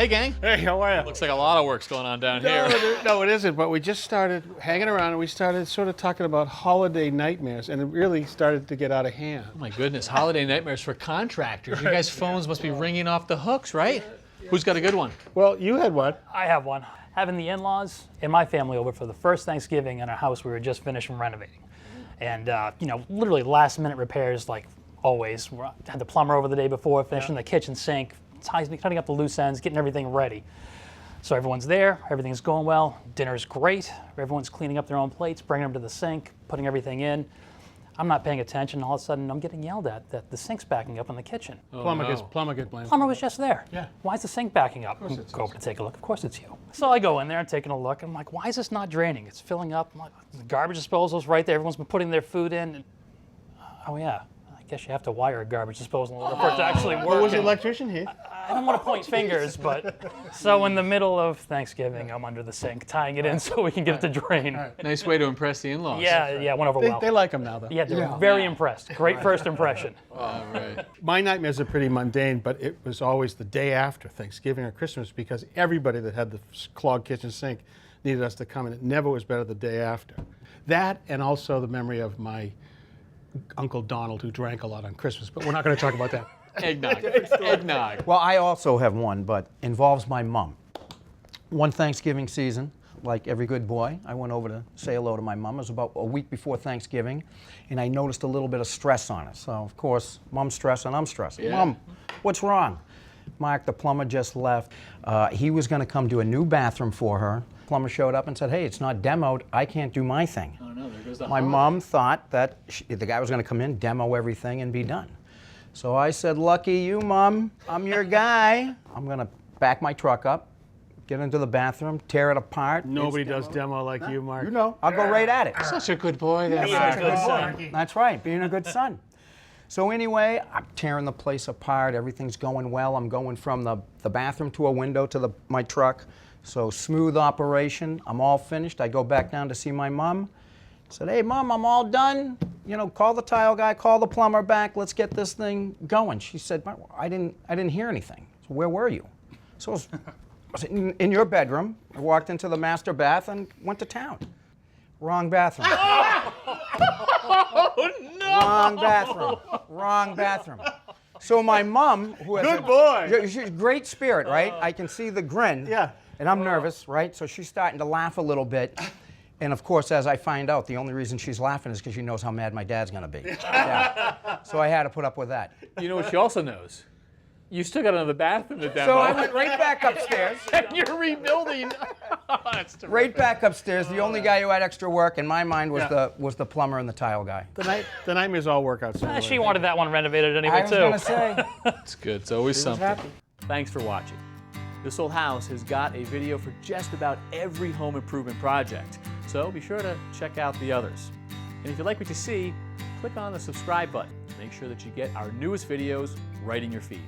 Hey, gang. Hey, how are you? Looks like a lot of work's going on down here. No, it isn't, but we just started hanging around and we started sort of talking about holiday nightmares, and it really started to get out of hand. Oh my goodness, holiday nightmares for contractors. You guys' phones must be ringing off the hooks, right? Who's got a good one? Well, you had one. I have one. Having the in-laws and my family over for the first Thanksgiving in our house we were just finished from renovating. And, literally last-minute repairs, like always. We had the plumber over the day before, finishing the kitchen sink, cutting up the loose ends, getting everything ready. So everyone's there, everything's going well, dinner's great, everyone's cleaning up their own plates, bringing them to the sink, putting everything in. I'm not paying attention, all of a sudden I'm getting yelled at that the sink's backing up in the kitchen. Oh, Plumber no. gets blamed. Plumber was just there. Yeah. Why is the sink backing up? Go over to take a look. Of course it's you. So I go in there and taking a look. I'm like, why is this not draining? It's filling up. I'm like, the garbage disposal's right there. Everyone's been putting their food in. Oh yeah. I guess you have to wire a garbage disposal in order for it to actually work. Who was the electrician, Heath? I don't want to point fingers, but so in the middle of Thanksgiving, I'm under the sink tying it in so we can get it to drain. Nice way to impress the in-laws. Yeah, went over well. They like him now, though. Yeah, they're very impressed. Great first impression. All right. My nightmares are pretty mundane, but it was always the day after Thanksgiving or Christmas because everybody that had the clogged kitchen sink needed us to come, and it never was better the day after. That, and also the memory of my Uncle Donald, who drank a lot on Christmas, but we're not going to talk about that. Eggnog. Eggnog. Well, I also have one, but involves my mom. One Thanksgiving season, like every good boy, I went over to say hello to my mom. It was about a week before Thanksgiving, and I noticed a little bit of stress on her. So, of course, Mom's stressing, I'm stressing. Yeah. Mom, what's wrong? Mark, the plumber just left. He was going to come do a new bathroom for her. Plumber showed up and said, hey, it's not demoed. I can't do my thing. Oh no, there goes the My holiday. mom thought that the guy was going to come in, demo everything, and be done. So I said, lucky you, Mom. I'm your guy. I'm going to back my truck up, get into the bathroom, tear it apart. Nobody does demo like you, Mark. You know, I'll go right at it. Such a good boy. There, Being a Mark. good son. That's right, being a good son. So anyway, I'm tearing the place apart. Everything's going well. I'm going from the bathroom to a window to my truck. So smooth operation. I'm all finished. I go back down to see my mom. Said, hey, Mom, I'm all done. You know, call the tile guy, call the plumber back. Let's get this thing going. She said, I didn't hear anything. So where were you? So I was in your bedroom. I walked into the master bath and went to town. Wrong bathroom. Oh no! Wrong bathroom. Wrong bathroom. So my mom, who has Good boy. she's a great spirit, right? I can see the grin. Yeah. And I'm nervous, right? So she's starting to laugh a little bit. And of course, as I find out, the only reason she's laughing is because she knows how mad my dad's gonna be. Yeah. So I had to put up with that. You know what she also knows? You still got another bathroom to demo. So I went right back upstairs. And you're rebuilding. That's terrific. Right back upstairs. The only guy who had extra work in my mind was the plumber and the tile guy. The nightmares all work out. So She wanted that one renovated anyway, I was too. gonna say. That's good. It's always something. happy. Thanks for watching. This Old House has got a video for just about every home improvement project, so be sure to check out the others. And if you like what you see, click on the subscribe button to make sure that you get our newest videos right in your feed.